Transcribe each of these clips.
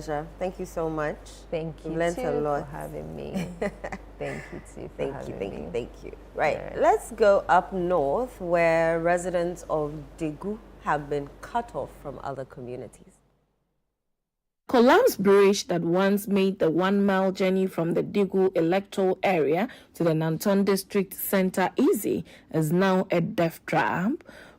Thank you so much. Thank you learned too a lot. for having me. Thank you too for having me. Thank you. Right, Yeah. let's go up north where residents of Digu have been cut off from other communities. Collapsed bridge that once made the 1-mile journey from the Digu electoral area to the Nanton district center easy is now a death trap.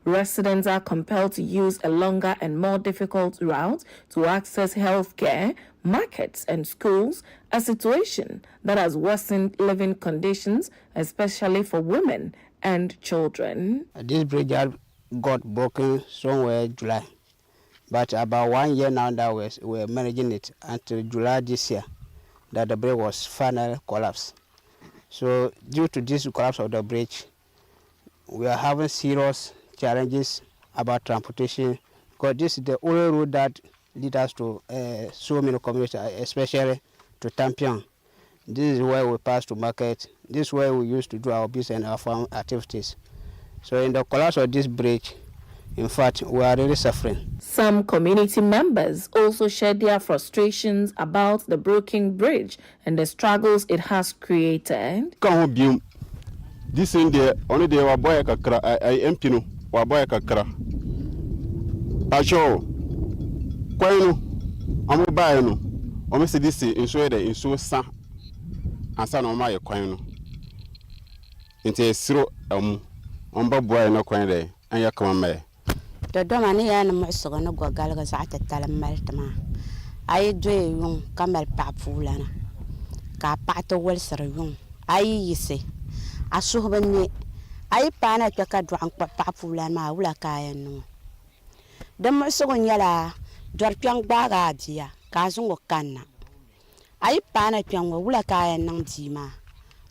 Residents are compelled to use a longer and more difficult route to access healthcare, markets, and schools, a situation that has worsened living conditions, especially for women and children. This bridge got broken somewhere July. But about 1 year now that we're managing it until July this year, that the bridge was finally collapsed. So due to this collapse of the bridge, we are having serious challenges about transportation, because this is the only road that leads us to so many communities, especially to Tampion. This is where we pass to market. This is where we used to do our business and our farm activities. So in the collapse of this bridge, in fact, we are really suffering. Some community members also shared their frustrations about the broken bridge and the struggles it has created. This in there, only they were boy kakra, I empty no, were boy kakra. Acho, Quino, Amobino, or Mr. This in Sweden, in so sa, and son of my Quino. Into a zero, on boy no Quine, and your command. The Domani and Mosogano go galgas at the Talameltama. I do young camel pap fulana. Capato welser young. I say. I saw when I pan at the drunk pap fulana, Ulaka no. The Mosogon yella, drop young bagadia, Kazungo canna. I pan at young Ulaka and Nantima,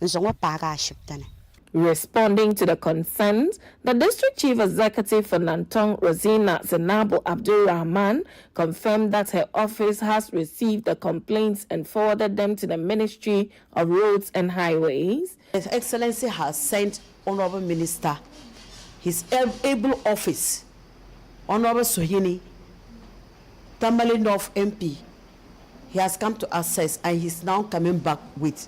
and so what paga shipton. Responding to the concerns, the District Chief Executive for Nantong, Rosina Zenabo Abdul Rahman, confirmed that her office has received the complaints and forwarded them to the Ministry of Roads and Highways. His Excellency has sent Honorable Minister, his able office, Honorable Sohini, Tamale North MP. He has come to assess and he's now coming back with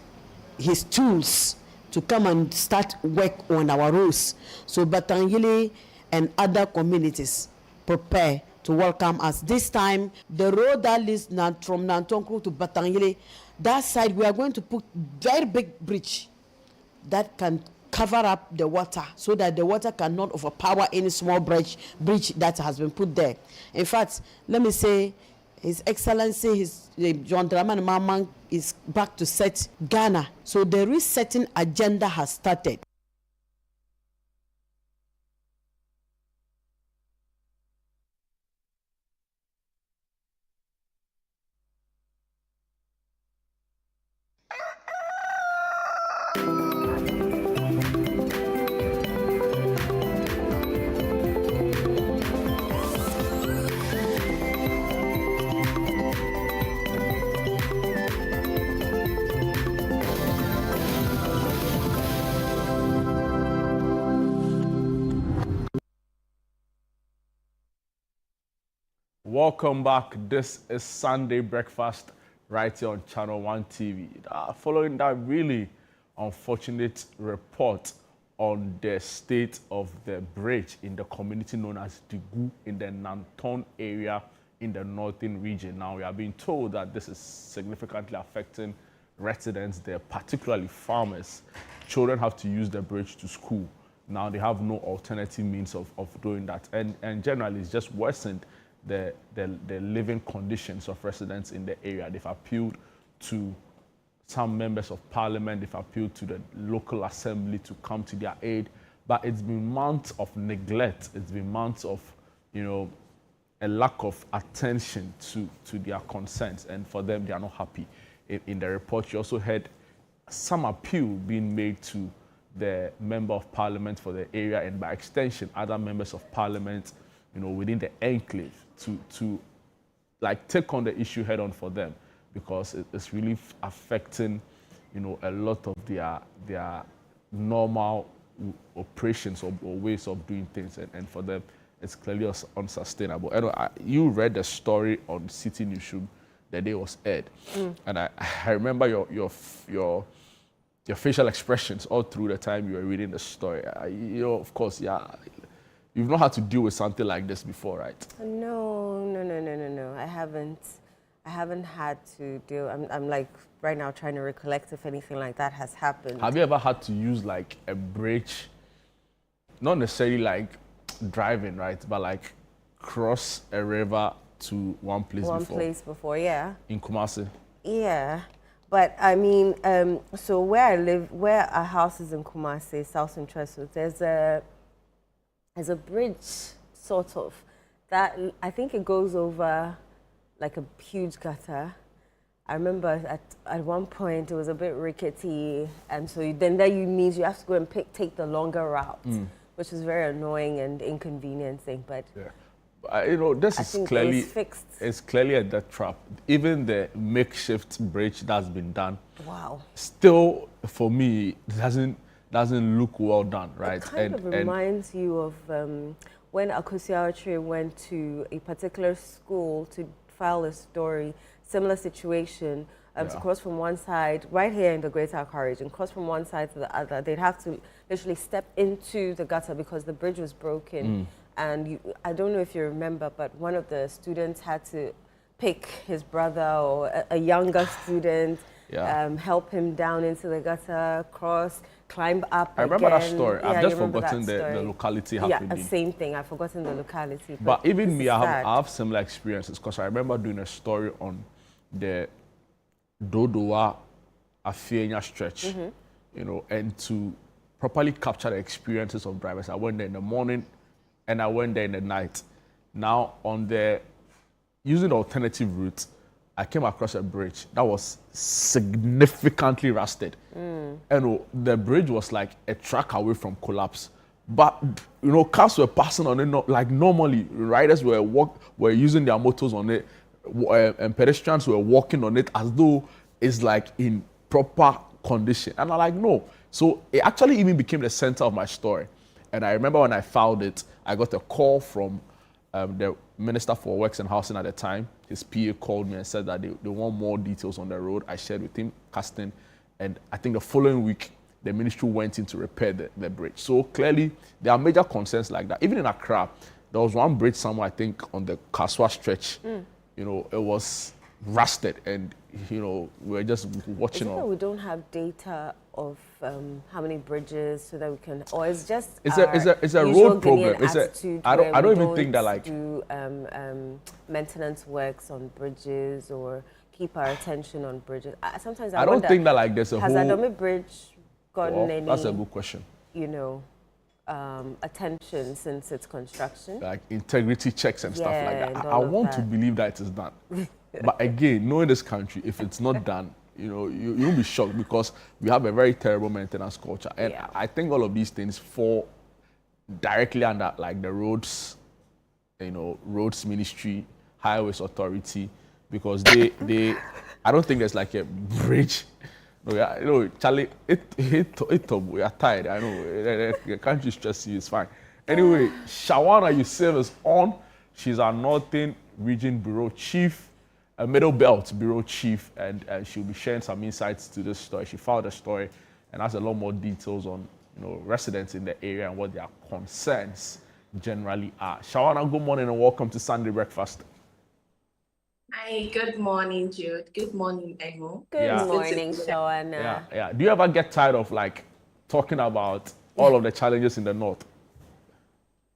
his tools to come and start work on our roads. So Batangili and other communities prepare to welcome us. This time, the road that leads from Nantonko to Batangili, that side we are going to put very big bridge that can cover up the water so that the water cannot overpower any small bridge that has been put there. In fact, let me say, His Excellency, John Dramani Mahama is back to set Ghana. So the resetting agenda has started. Welcome back. This is Sunday Breakfast right here on ChannelOne TV. Following that really unfortunate report on the state of the bridge in the community known as Digu in the Nanton area in the northern region. Now we are being told that this is significantly affecting residents there, particularly farmers. Children have to use the bridge to school. Now they have no alternative means of doing that. And generally it's just worsened the living conditions of residents in the area. They've appealed to some members of parliament, they've appealed to the local assembly to come to their aid, but it's been months of neglect, it's been months of, a lack of attention to their concerns, and for them, they are not happy. In the report, you also heard some appeal being made to the member of parliament for the area, and by extension, other members of parliament, within the enclave to take on the issue head on for them, because it's really affecting, a lot of their normal operations or ways of doing things, and for them, it's clearly unsustainable. And you read the story on City Newsroom the day was aired. And I remember your facial expressions all through the time you were reading the story. You know, of course, yeah, you've not had to deal with something like this before, right? No. I haven't had to deal. I'm like right now trying to recollect if anything like that has happened. Have you ever had to use like a bridge, not necessarily like driving, right, but like cross a river to one place before? One place before, yeah. In Kumasi? Yeah. But I mean, so where I live, where our house is in Kumasi, South Central, there's a bridge, sort of, that I think it goes over like a huge gutter. I remember at one point it was a bit rickety, and so then that means you have to go and take the longer route, which is very annoying and inconveniencing. But yeah, you know, this is clearly fixed. It's clearly a death trap. Even the makeshift bridge that's been done, wow, still for me doesn't look well done, right? It kind of reminds you of when Akusiaotre went to a particular school to file a story, similar situation, to cross from one side, right here in the Greater Accra region, cross from one side to the other. They'd have to literally step into the gutter because the bridge was broken. And I don't know if you remember, but one of the students had to pick his brother or a younger student, help him down into the gutter, cross, climb up. I remember that story. I've just forgotten the locality. Yeah, same thing. I've forgotten the locality. But even me, I have similar experiences because I remember doing a story on the Dodowa Afienya stretch, you know, and to properly capture the experiences of drivers, I went there in the morning and I went there in the night. Now, using the alternative route, I came across a bridge that was significantly rusted. And the bridge was like a track away from collapse. But, you know, cars were passing on it like normally. Riders were using their motors on it, and pedestrians were walking on it as though it's like in proper condition. And I'm like, no. So it actually even became the center of my story. And I remember when I filed it, I got a call from the Minister for Works and Housing at the time. His PA called me and said that they want more details on the road. I shared with him, casting, and I think the following week, the ministry went in to repair the bridge. So clearly, there are major concerns like that. Even in Accra, there was one bridge somewhere, I think, on the Kaswa stretch. You know, it was rusted, and, you know, we were just watching. Is it that we don't have data of how many bridges so that we can, or it's just it's a road problem. I don't even think that like do maintenance works on bridges or keep our attention on bridges. Sometimes I don't think that like there's a has whole. Adome Bridge gotten any? That's a good question. You know, attention since its construction. Like integrity checks and stuff like that. I want to believe that it is done, but again, knowing this country, if it's not done, you know, you won't be shocked because we have a very terrible maintenance culture. And I think all of these things fall directly under like the roads, you know, roads ministry, highways authority, because they I don't think there's like a bridge. No, you know, Charlie, we are tired. I know the country stress you, it's fine. Anyway, Shawana Yusuf is on. She's our Northern Region Bureau Chief, a Middle Belt Bureau Chief, and she'll be sharing some insights to this story. She filed a story and has a lot more details on, you know, residents in the area and what their concerns generally are. Shawana, good morning and welcome to Sunday Breakfast. Hi, good morning, Jude. Good morning, Emo. Good morning, Shawana. Yeah. Do you ever get tired of like talking about all of the challenges in the north?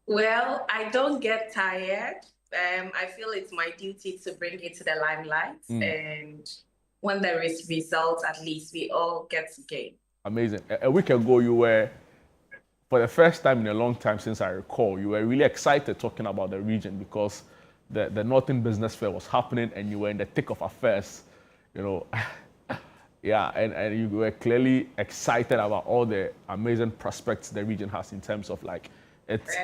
Well, I don't get tired. I feel it's my duty to bring it to the limelight. And when there is results, at least we all get to gain. Amazing. A week ago, you were, for the first time in a long time since I recall, you were really excited talking about the region because the Northern Business Fair was happening and you were in the thick of affairs, you know. And you were clearly excited about all the amazing prospects the region has in terms of like its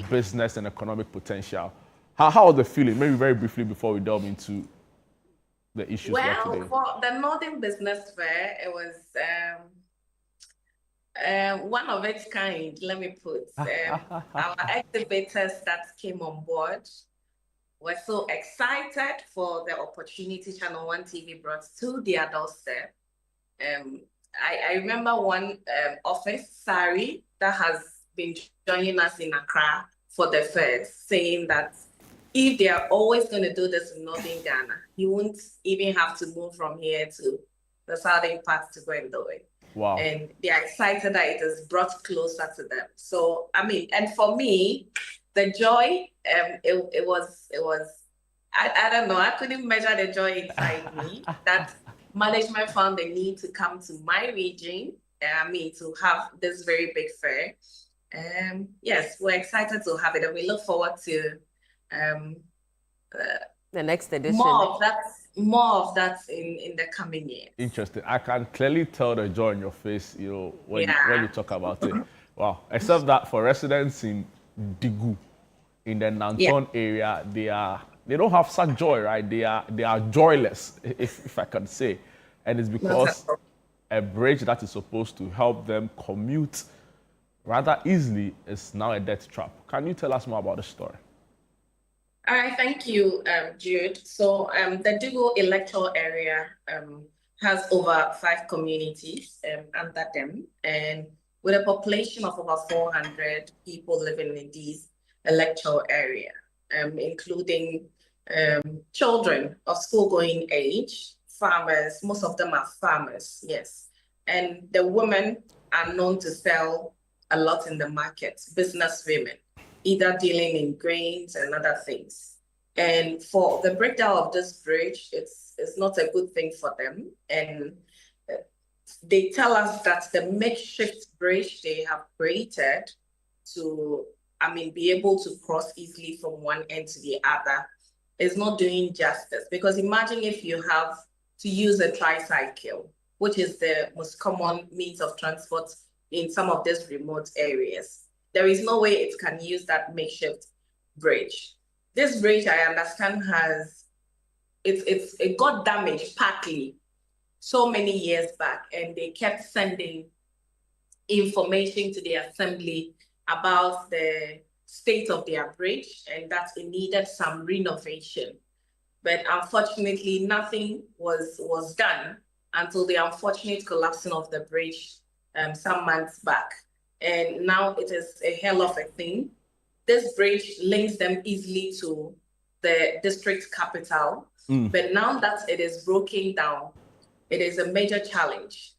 business and economic potential. How was the feeling? Maybe very briefly before we delve into the issues today. Well, for the Northern Business Fair, it was one of its kind, let me put. Our exhibitors that came on board we're so excited for the opportunity ChannelOne TV brought to their doorstep. I remember one office, Sari, that has been joining us in Accra for the first, saying that if they are always going to do this in Northern Ghana, you won't even have to move from here to the southern part to go and do it. Wow. And they are excited that it is brought closer to them. So, I mean, and for me, the joy, it was, I don't know, I couldn't measure the joy inside me that management found the need to come to my region, to have this very big fair. Yes, we're excited to have it, and we look forward to the next edition. More of that in the coming years. Interesting. I can clearly tell the joy in your face, when you talk about it. Wow. Except that for residents in Digu, in the Nanton area, they don't have such joy, right? They are joyless, if I can say. And it's because a bridge that is supposed to help them commute rather easily is now a death trap. Can you tell us more about the story? All right, thank you, Jude. So the Digu electoral area has over 5 communities under them, and with a population of over 400 people living in these electoral area, including children of school-going age, farmers. Most of them are farmers, yes. And the women are known to sell a lot in the market, business women, either dealing in grains and other things. And for the breakdown of this bridge, it's not a good thing for them. And they tell us that the makeshift bridge they have created to, be able to cross easily from one end to the other is not doing justice. Because imagine if you have to use a tricycle, which is the most common means of transport in some of these remote areas. There is no way it can use that makeshift bridge. This bridge, I understand, it got damaged partly so many years back, and they kept sending information to the assembly about the state of their bridge and that it needed some renovation. But unfortunately, nothing was done until the unfortunate collapsing of the bridge some months back. And now it is a hell of a thing. This bridge links them easily to the district capital. But now that it is broken down, it is a major challenge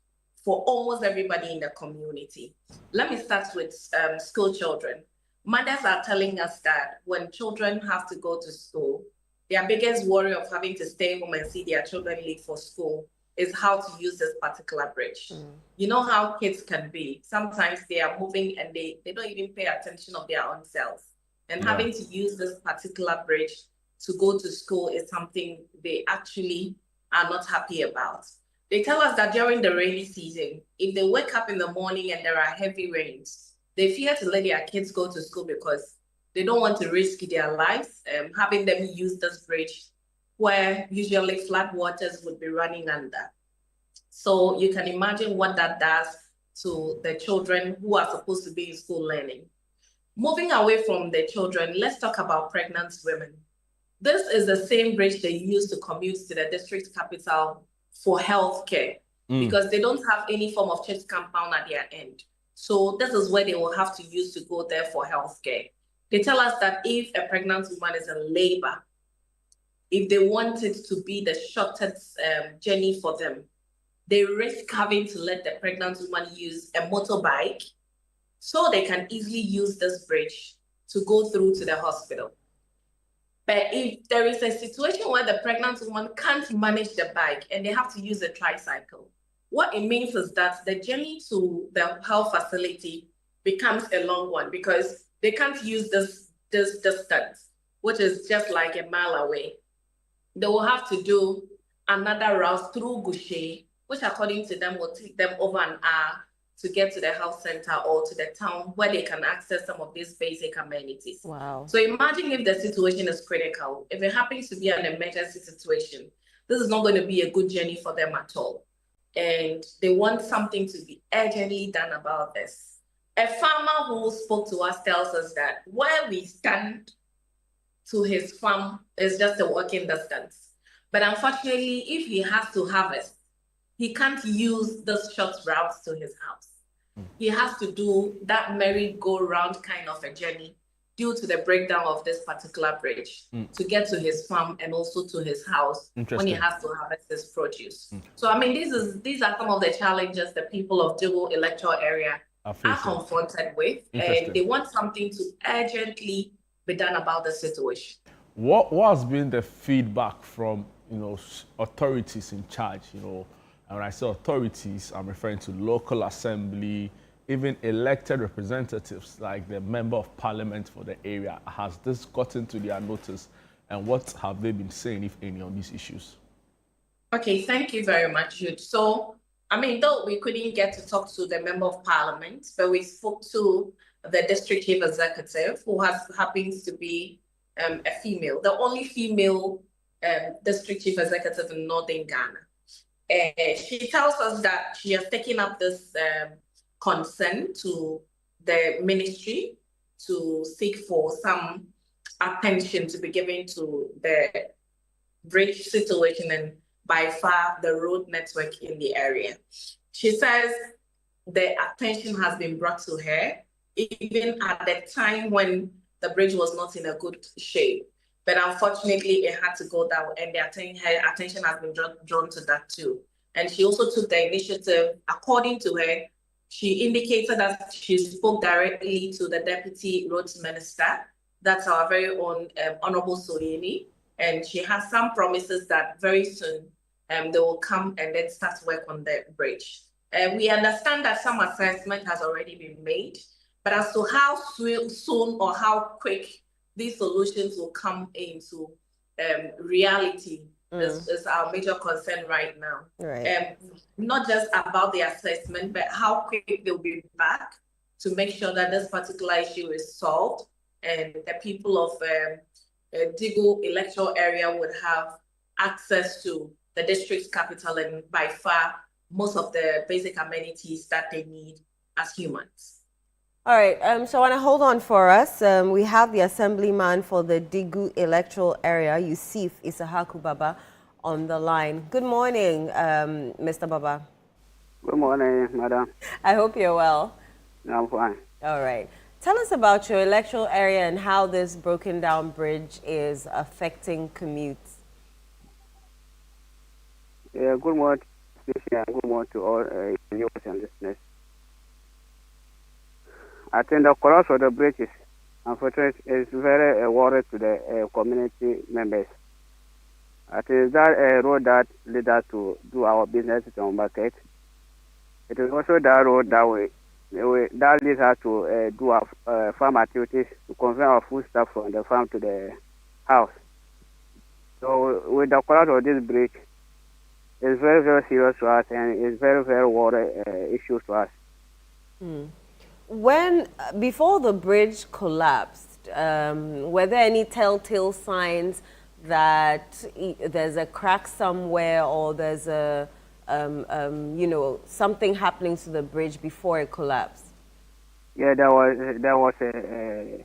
for almost everybody in the community. Let me start with school children. Mothers are telling us that when children have to go to school, their biggest worry of having to stay home and see their children leave for school is how to use this particular bridge. You know how kids can be. Sometimes they are moving and they don't even pay attention of their own selves. And having to use this particular bridge to go to school is something they actually are not happy about. They tell us that during the rainy season, if they wake up in the morning and there are heavy rains, they fear to let their kids go to school because they don't want to risk their lives, having them use this bridge where usually flood waters would be running under. So you can imagine what that does to the children who are supposed to be in school learning. Moving away from the children, let's talk about pregnant women. This is the same bridge they use to commute to the district capital for healthcare because they don't have any form of church compound at their end. So this is where they will have to use to go there for healthcare. They tell us that if a pregnant woman is in labor, if they want it to be the shortest journey for them, they risk having to let the pregnant woman use a motorbike so they can easily use this bridge to go through to the hospital. But if there is a situation where the pregnant woman can't manage the bike and they have to use a tricycle, what it means is that the journey to the health facility becomes a long one because they can't use this distance, which is just like a mile away. They will have to do another route through Goucher, which according to them will take them over an hour to get to the health center or to the town where they can access some of these basic amenities. Wow. So imagine if the situation is critical, if it happens to be an emergency situation, this is not going to be a good journey for them at all. And they want something to be urgently done about this. A farmer who spoke to us tells us that where we stand to his farm is just a walking distance. But unfortunately, if he has to harvest, he can't use those short routes to his house. He has to do that merry-go-round kind of a journey due to the breakdown of this particular bridge to get to his farm and also to his house when he has to harvest his produce. So, I mean, these are some of the challenges the people of Digu electoral area are confronted with, and they want something to urgently be done about the situation. What has been the feedback from, authorities in charge, and when I say authorities, I'm referring to local assembly, even elected representatives like the member of parliament for the area. Has this gotten to their notice, and what have they been saying, if any, on these issues? Okay, thank you very much, Jude. So, I mean, though we couldn't get to talk to the member of parliament, but we spoke to the district chief executive, who happens to be a female, the only female district chief executive in northern Ghana. She tells us that she has taken up this concern to the ministry to seek for some attention to be given to the bridge situation and by far the road network in the area. She says the attention has been brought to her, even at the time when the bridge was not in a good shape. But unfortunately, it had to go down, and her attention has been drawn to that too. And she also took the initiative. According to her, she indicated that she spoke directly to the Deputy Roads Minister. That's our very own Honorable Soyini. And she has some promises that very soon they will come and then start work on the bridge. We understand that some assessment has already been made, but as to how soon or how quick these solutions will come into reality is our major concern right now. Right. Not just about the assessment, but how quick they'll be back to make sure that this particular issue is solved and the people of Digu electoral area would have access to the district's capital and by far most of the basic amenities that they need as humans. All right, Shawana, hold on for us. We have the Assemblyman for the Digu electoral area, Yusuf Isahaku Baba, on the line. Good morning, Mr. Baba. Good morning, madam. I hope you're well. I'm fine. All right. Tell us about your electoral area and how this broken down bridge is affecting commutes. Yeah, good morning, and good morning to all viewers and listeners. I think the collapse of the bridge is, unfortunately, is very worrying to the community members. I think that road that leads us to do our business on market. It is also that road that leads us to do our farm activities, to convey our food stuff from the farm to the house. So with the collapse of this bridge, it's very, very serious to us, and it's very, very worrying issue to us. Before the bridge collapsed, were there any telltale signs that there's a crack somewhere or there's a something happening to the bridge before it collapsed? Yeah, there was a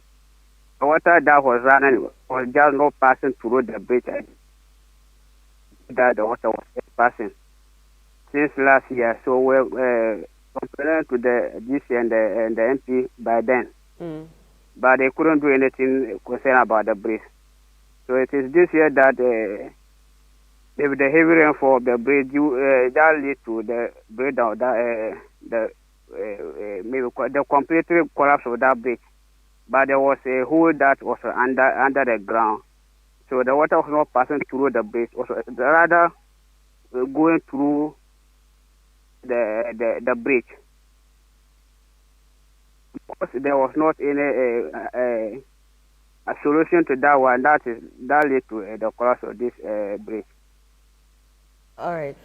water that was running was just not passing through the bridge. That the water was passing since last year. So we're comparing to the DC and the MP by then, but they couldn't do anything concerned about the bridge. So it is this year that with the heavy rainfall of the bridge, that lead to the breakdown, the complete collapse of that bridge. But there was a hole that was under the ground, so the water was not passing through the bridge, also rather going through the bridge. Because there was not any a solution to that one, that led to the collapse of this bridge. All right.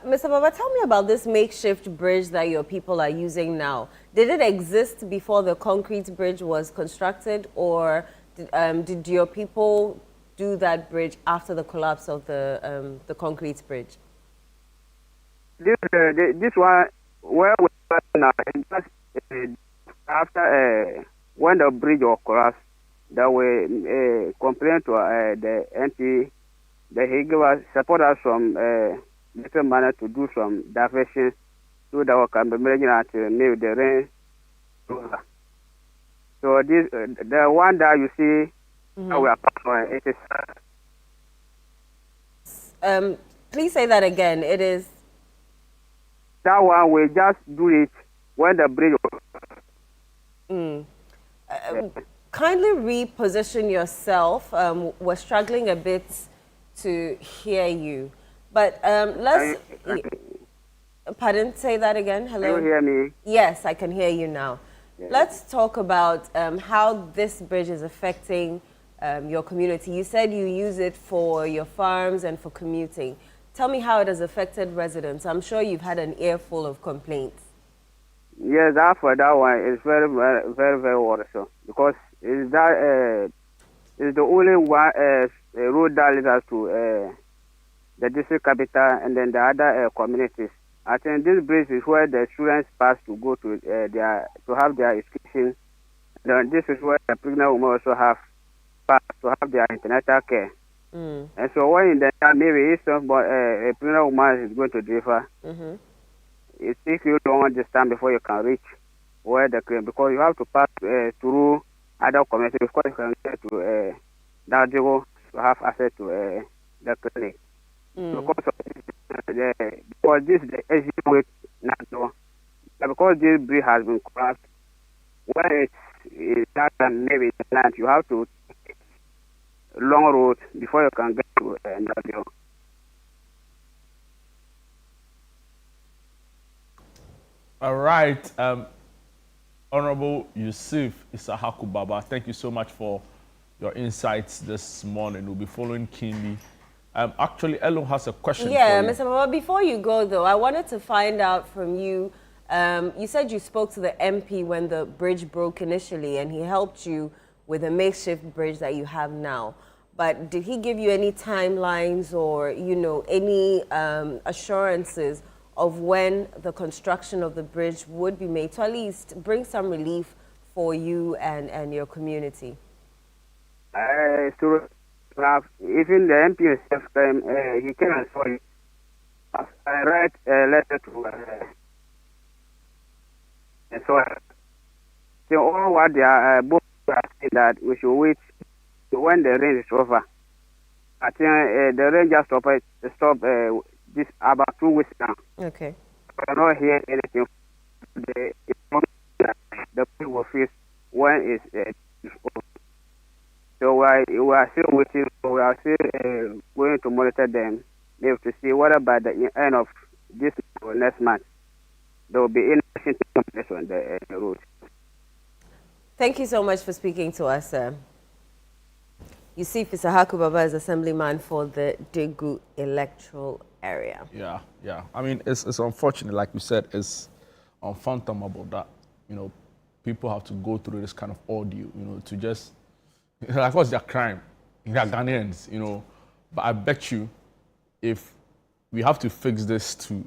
Mr. Baba, tell me about this makeshift bridge that your people are using now. Did it exist before the concrete bridge was constructed, or did your people do that bridge after the collapse of the concrete bridge? This one, where we are now, after when the bridge was collapsed, that we complain to the MP that he give us support us from little money to do some diversion so that we can be managing until maybe the rain over. So this the one that you see that we are part of, it is. Please say that again. It is. That one we just do it when the bridge. Kindly reposition yourself. We're struggling a bit to hear you, but let's. Pardon, say that again. Hello? Can you hear me? Yes, I can hear you now. Yeah. Let's talk about how this bridge is affecting your community. You said you use it for your farms and for commuting. Tell me how it has affected residents. I'm sure you've had an earful of complaints. Yes, for that one is very, very, very, very worrisome because is that is the only one road that leads us to the district capital and then the other communities. I think this bridge is where the students pass to go to have their education. Then this is where the pregnant women also have pass to have their antenatal care. And so when in the maybe if a pregnant woman is going to deliver, it takes you long distance before you can reach where the clinic, because you have to pass through other communities before you can get to Digu to have access to the clinic. Because this is the easy way now. Because this bridge has been collapsed, when it's that maybe the land, you have to take long road before you can get to Digu. All right, Honorable Yusuf Isahaku Baba, thank you so much for your insights this morning. We'll be following keenly. Actually, Elo has a question for you. Mr. Baba, before you go, though, I wanted to find out from you. You said you spoke to the MP when the bridge broke initially, and he helped you with a makeshift bridge that you have now. But did he give you any timelines or, any assurances of when the construction of the bridge would be made to at least bring some relief for you and your community? Even the MP himself, he came and saw it. I write a letter to and so all what they are both are saying that we should wait when the rain is over. I think the rain just stopped this about 2 weeks now. Okay. I cannot hear anything. The people will face when it's over. So we are still waiting. We are still going to monitor them to see whether by the end of this or next month there will be any on the road. Thank you so much for speaking to us, sir. Yusuf Isahaku Baba is Assemblyman for the Digu electoral area. Yeah. I mean, it's unfortunate, like we said, it's unfathomable that, people have to go through this kind of ordeal, to just, like, what's their crime? They're Ghanaians, But I bet you, if we have to fix this to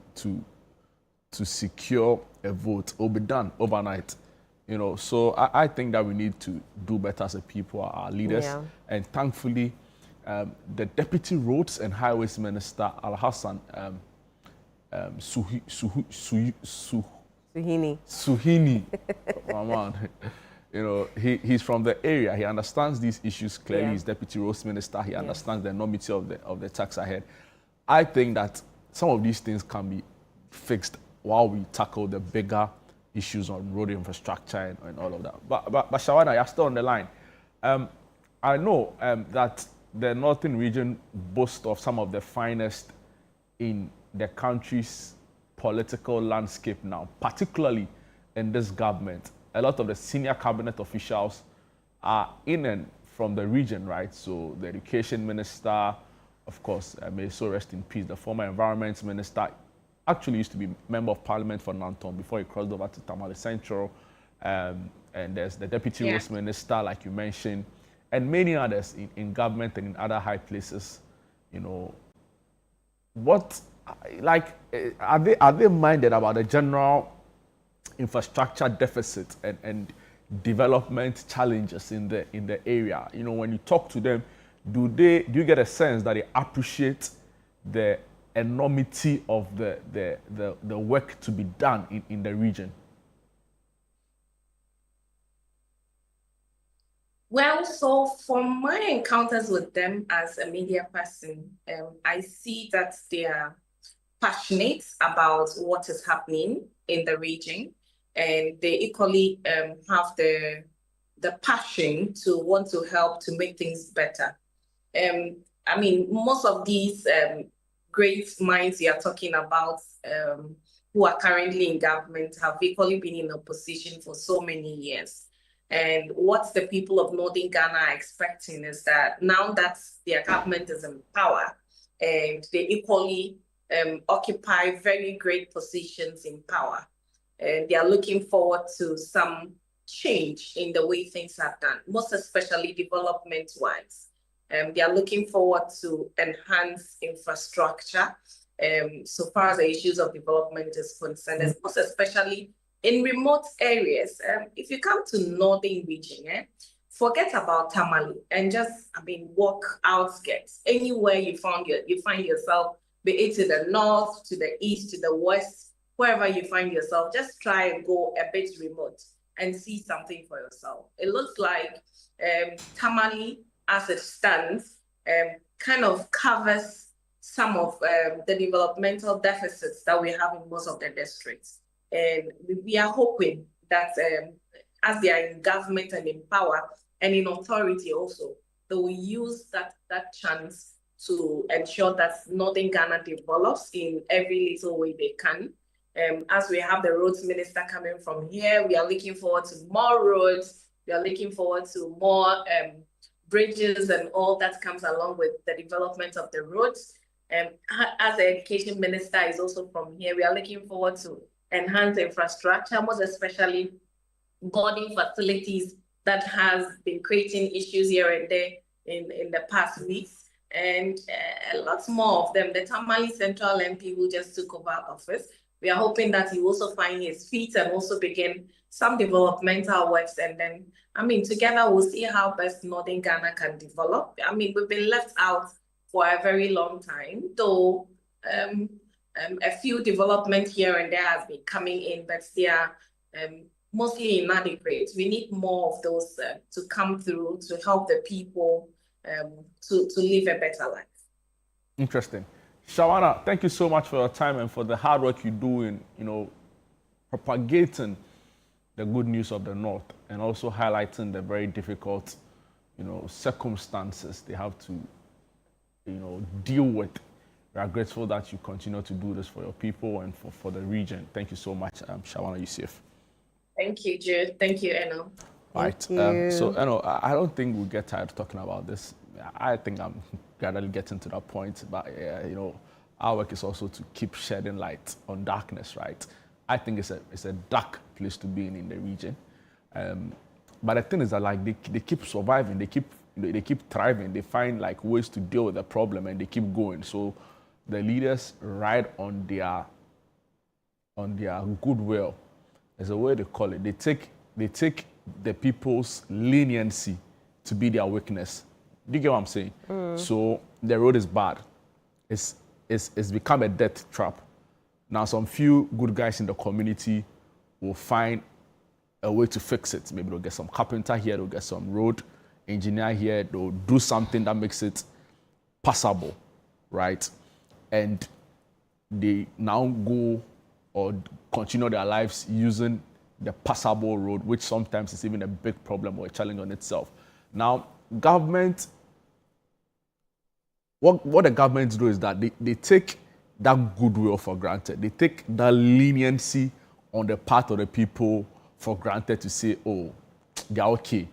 secure a vote, it'll be done overnight. So I think that we need to do better as a people, our leaders. Yeah. And thankfully, the Deputy Roads and Highways Minister, Al-Hassan Suhini, my man, he's from the area. He understands these issues clearly. Yeah. He's Deputy Roads Minister. He understands the enormity of the tax ahead. I think that some of these things can be fixed while we tackle the bigger issues on road infrastructure and all of that. But Shawana, you're still on the line. I know that the Northern region boasts of some of the finest in the country's political landscape now, particularly in this government. A lot of the senior cabinet officials are in and from the region, right? So the education minister, of course, may so rest in peace, the former environment minister, actually used to be member of parliament for Nanton before he crossed over to Tamale Central. And there's the deputy roads minister, like you mentioned, and many others in government and in other high places. What, like, are they minded about the general infrastructure deficit and development challenges in the area? You know, when you talk to them, do you get a sense that they appreciate the enormity of the work to be done in the region? Well, so from my encounters with them as a media person, I see that they are passionate about what is happening in the region, and they equally have the passion to want to help to make things better. I mean, most of these great minds you are talking about who are currently in government have equally been in opposition for so many years. And what the people of Northern Ghana are expecting is that now that their government is in power and they equally occupy very great positions in power, and they are looking forward to some change in the way things are done, most especially development-wise. They are looking forward to enhance infrastructure so far as the issues of development is concerned, and most especially in remote areas. If you come to northern region, forget about Tamale and just, walk outskirts. Anywhere you find yourself, be it to the north, to the east, to the west, wherever you find yourself, just try and go a bit remote and see something for yourself. It looks like Tamale, as it stands, kind of covers some of the developmental deficits that we have in most of the districts. And we are hoping that as they are in government and in power and in authority also, they will use that chance to ensure that Northern Ghana develops in every little way they can. As we have the roads minister coming from here, we are looking forward to more roads. We are looking forward to more bridges and all that comes along with the development of the roads. As the education minister is also from here, we are looking forward to enhance infrastructure, most especially boarding facilities that has been creating issues here and there in the past weeks, and a lot more of them. The Tamale Central MP who just took over office, we are hoping that he will also find his feet and also begin some developmental works, and then, together we'll see how best Northern Ghana can develop. We've been left out for a very long time, though a few development here and there has been coming in, but they are mostly inadequate. We need more of those to come through to help the people to live a better life. Interesting. Shawana, thank you so much for your time and for the hard work you do in, propagating the good news of the North and also highlighting the very difficult, circumstances they have to, deal with. We are grateful that you continue to do this for your people and for the region. Thank you so much, Shawana Yusuf. Thank you, Jude. Thank you, Eno. Right. So, Eno, I don't think we'll get tired of talking about this. I think I'm gradually getting to that point. But, our work is also to keep shedding light on darkness, right? I think it's a dark place to be in the region. But the thing is that, they keep surviving. They keep thriving. They find, ways to deal with the problem, and they keep going. So, the leaders ride on their goodwill. There's a way they call it. They take the people's leniency to be their weakness. Do you get what I'm saying? So the road is bad. It's become a death trap. Now some few good guys in the community will find a way to fix it. Maybe they'll get some carpenter here, they'll get some road engineer here, they'll do something that makes it passable, right? And they now go or continue their lives using the passable road, which sometimes is even a big problem or a challenge on itself. Now, government, what the governments do is that they take that goodwill for granted. They take that leniency on the part of the people for granted to say, oh, they're okay.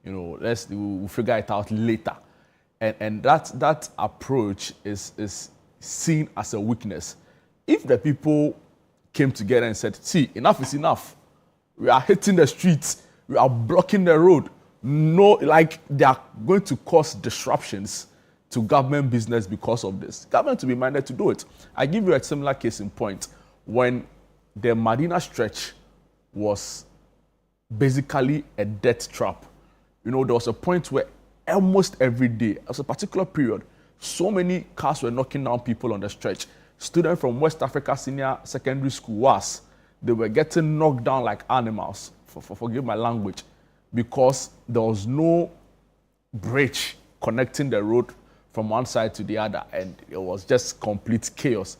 We'll figure it out later. And that approach is seen as a weakness. If the people came together and said, see, enough is enough. We are hitting the streets. We are blocking the road. No, they are going to cause disruptions to government business because of this. Government will be minded to do it. I give you a similar case in point. When the Medina stretch was basically a death trap. You know, there was a point where almost every day, there was a particular period, so many cars were knocking down people on the stretch. Students from West Africa Senior Secondary School they were getting knocked down like animals, forgive my language, because there was no bridge connecting the road from one side to the other, and it was just complete chaos.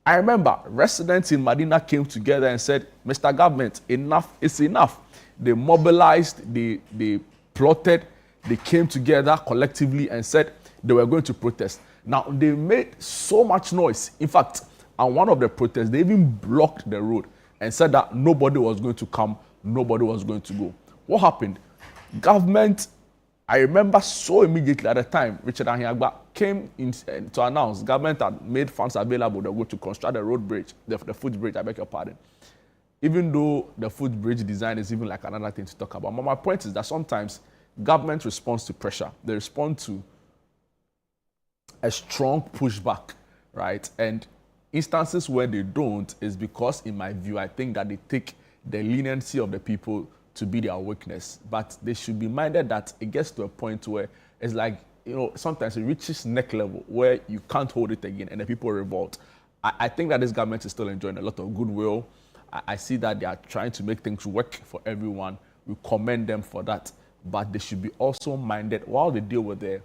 I remember residents in Medina came together and said, Mr. Government, enough is enough. They mobilized, they plotted, they came together collectively and said they were going to protest. Now, they made so much noise. In fact, on one of the protests, they even blocked the road and said that nobody was going to come, nobody was going to go. What happened? Government, I remember so immediately at the time, Richard Ahiagba came in to announce government had made funds available to go to construct the road bridge, the footbridge, I beg your pardon. Even though the footbridge design is even like another thing to talk about. But my point is that sometimes government responds to pressure. They respond to a strong pushback, right? And instances where they don't is because, in my view, I think that they take the leniency of the people to be their weakness. But they should be minded that it gets to a point where it's like, you know, sometimes it reaches neck level where you can't hold it again and the people revolt. I think that this government is still enjoying a lot of goodwill. I see that they are trying to make things work for everyone. We commend them for that. But they should be also minded, while they deal with the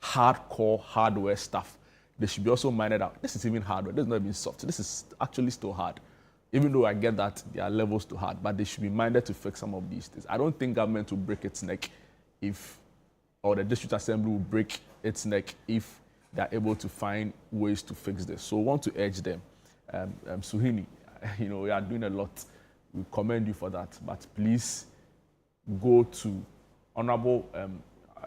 hardcore hardware stuff, they should be also minded out. This is even hardware. This is not even soft. This is actually still hard. Even though I get that there are levels to hard, but they should be minded to fix some of these things. I don't think government will break its neck or the district assembly will break its neck if they're able to find ways to fix this. So I want to urge them. Suhini, you know, we are doing a lot. We commend you for that, but please go to Honorable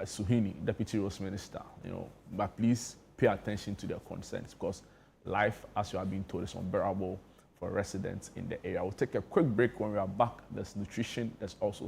Suhini, Deputy Roads Minister, you know, but please pay attention to their concerns, because life, as you are being told, is unbearable for residents in the area. We'll take a quick break. When we are back, there's nutrition, there's also